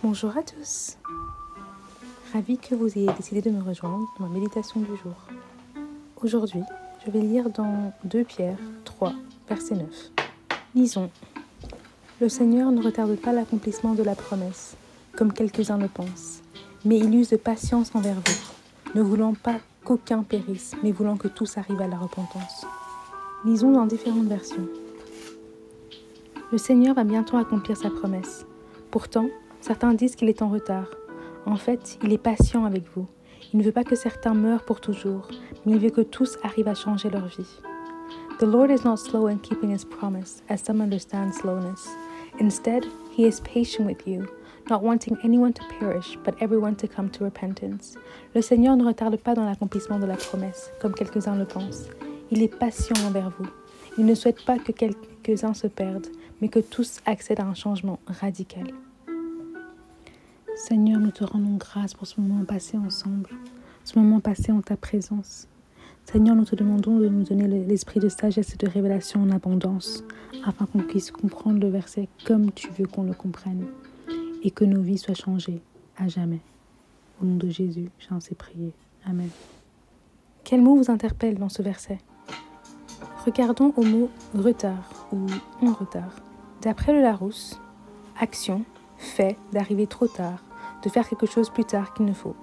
Bonjour à tous. Ravi que vous ayez décidé de me rejoindre dans ma méditation du jour. Aujourd'hui, je vais lire dans 2 Pierre 3, verset 9. Lisons. Le Seigneur ne retarde pas l'accomplissement de la promesse, comme quelques-uns le pensent, mais il use de patience envers vous, ne voulant pas qu'aucun périsse, mais voulant que tous arrivent à la repentance. Lisons dans différentes versions. Le Seigneur va bientôt accomplir sa promesse. Pourtant, certains disent qu'il est en retard. En fait, il est patient avec vous. Il ne veut pas que certains meurent pour toujours, mais il veut que tous arrivent à changer leur vie. The Lord is not slow in keeping his promise, as some understand slowness. Instead, he is patient with you, not wanting anyone to perish, but everyone to come to repentance. Le Seigneur ne retarde pas dans l'accomplissement de la promesse, comme quelques-uns le pensent. Il est patient envers vous. Il ne souhaite pas que quelques-uns se perdent, mais que tous accèdent à un changement radical. Seigneur, nous te rendons grâce pour ce moment passé ensemble, ce moment passé en ta présence. Seigneur, nous te demandons de nous donner l'esprit de sagesse et de révélation en abondance, afin qu'on puisse comprendre le verset comme tu veux qu'on le comprenne, et que nos vies soient changées à jamais. Au nom de Jésus, j'en sais prier. Amen. Quel mot vous interpelle dans ce verset ? Regardons au mot « retard » ou « en retard ». D'après le Larousse, action, fait d'arriver trop tard, de faire quelque chose plus tard qu'il ne faut.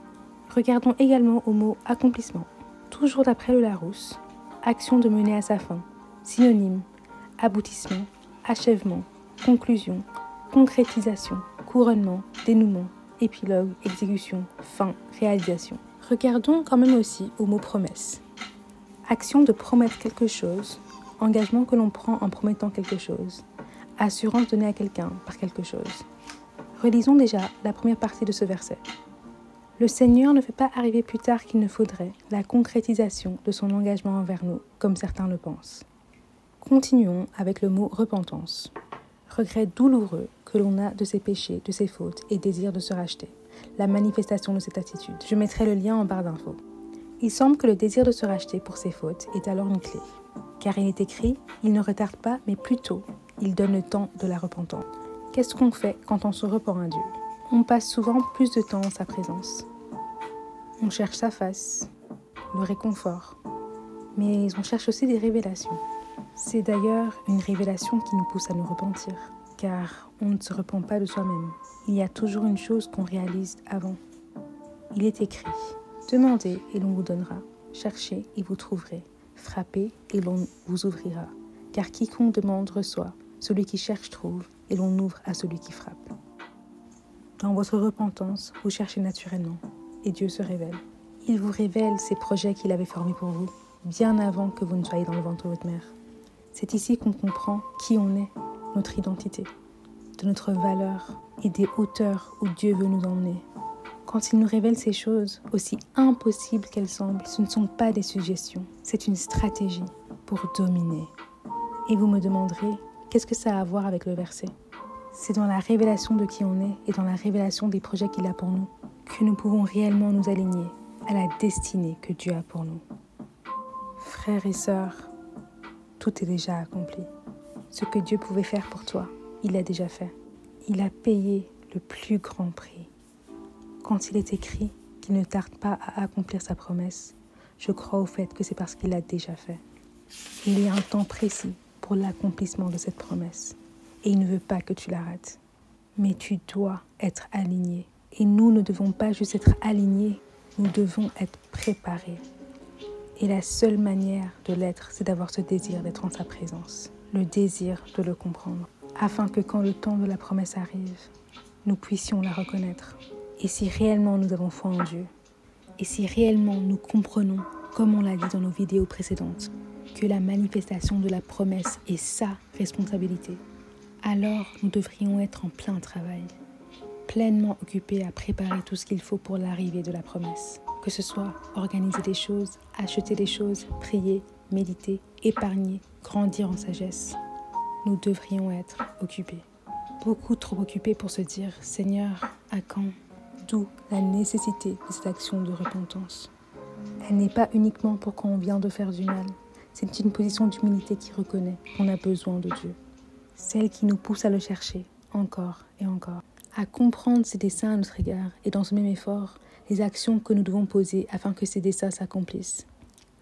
Regardons également au mot « accomplissement ». Toujours d'après le Larousse, action de mener à sa fin. Synonyme, aboutissement, achèvement, conclusion, concrétisation, couronnement, dénouement, épilogue, exécution, fin, réalisation. Regardons quand même aussi au mot « promesse ». Action de promettre quelque chose, engagement que l'on prend en promettant quelque chose, assurance donnée à quelqu'un par quelque chose. Relisons déjà la première partie de ce verset. Le Seigneur ne fait pas arriver plus tard qu'il ne faudrait la concrétisation de son engagement envers nous, comme certains le pensent. Continuons avec le mot repentance. Regret douloureux que l'on a de ses péchés, de ses fautes et désir de se racheter. La manifestation de cette attitude. Je mettrai le lien en barre d'infos. Il semble que le désir de se racheter pour ses fautes est alors une clé. Car il est écrit, il ne retarde pas, mais plutôt, il donne le temps de la repentance. Qu'est-ce qu'on fait quand on se repent à Dieu ? On passe souvent plus de temps en sa présence. On cherche sa face, le réconfort, mais on cherche aussi des révélations. C'est d'ailleurs une révélation qui nous pousse à nous repentir, car on ne se repent pas de soi-même. Il y a toujours une chose qu'on réalise avant. Il est écrit, demandez et l'on vous donnera, cherchez et vous trouverez, frappez et l'on vous ouvrira. Car quiconque demande reçoit, celui qui cherche trouve, et l'on ouvre à celui qui frappe. Dans votre repentance, vous cherchez naturellement, et Dieu se révèle. Il vous révèle ses projets qu'il avait formés pour vous, bien avant que vous ne soyez dans le ventre de votre mère. C'est ici qu'on comprend qui on est, notre identité, de notre valeur et des hauteurs où Dieu veut nous emmener. Quand il nous révèle ces choses, aussi impossibles qu'elles semblent, ce ne sont pas des suggestions, c'est une stratégie pour dominer. Et vous me demanderez, qu'est-ce que ça a à voir avec le verset ? C'est dans la révélation de qui on est et dans la révélation des projets qu'il a pour nous que nous pouvons réellement nous aligner à la destinée que Dieu a pour nous. Frères et sœurs, tout est déjà accompli. Ce que Dieu pouvait faire pour toi, il l'a déjà fait. Il a payé le plus grand prix. Quand il est écrit qu'il ne tarde pas à accomplir sa promesse, je crois au fait que c'est parce qu'il l'a déjà fait. Il y a un temps précis pour l'accomplissement de cette promesse. Et il ne veut pas que tu la rates. Mais tu dois être aligné. Et nous ne devons pas juste être alignés, nous devons être préparés. Et la seule manière de l'être, c'est d'avoir ce désir d'être en sa présence. Le désir de le comprendre. Afin que quand le temps de la promesse arrive, nous puissions la reconnaître. Et si réellement nous avons foi en Dieu, et si réellement nous comprenons, comme on l'a dit dans nos vidéos précédentes, que la manifestation de la promesse est sa responsabilité, alors nous devrions être en plein travail, pleinement occupés à préparer tout ce qu'il faut pour l'arrivée de la promesse. Que ce soit organiser des choses, acheter des choses, prier, méditer, épargner, grandir en sagesse. Nous devrions être occupés. Beaucoup trop occupés pour se dire « Seigneur, à quand ?» D'où la nécessité de cette action de repentance. Elle n'est pas uniquement pour quand on vient de faire du mal. C'est une position d'humilité qui reconnaît qu'on a besoin de Dieu. Celle qui nous pousse à le chercher encore et encore. à comprendre ses desseins à notre égard et dans ce même effort, les actions que nous devons poser afin que ces desseins s'accomplissent.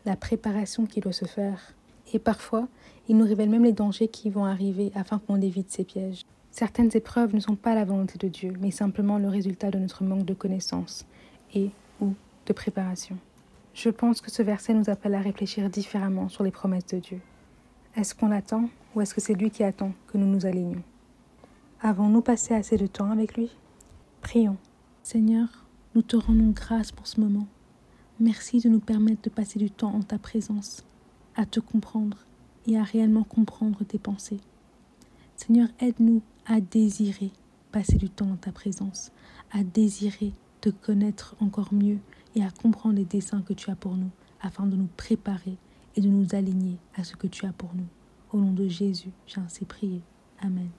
La préparation qui doit se faire. Et parfois, il nous révèle même les dangers qui vont arriver afin qu'on évite ces pièges. Certaines épreuves ne sont pas la volonté de Dieu, mais simplement le résultat de notre manque de connaissance et ou de préparation. Je pense que ce verset nous appelle à réfléchir différemment sur les promesses de Dieu. Est-ce qu'on attend ou est-ce que c'est lui qui attend que nous nous alignions? Avons-nous passé assez de temps avec lui? Prions. Seigneur, nous te rendons grâce pour ce moment. Merci de nous permettre de passer du temps en ta présence, à te comprendre et à réellement comprendre tes pensées. Seigneur, aide-nous à désirer passer du temps dans ta présence, à désirer te connaître encore mieux et à comprendre les desseins que tu as pour nous, afin de nous préparer et de nous aligner à ce que tu as pour nous. Au nom de Jésus, j'ai ainsi prié. Amen.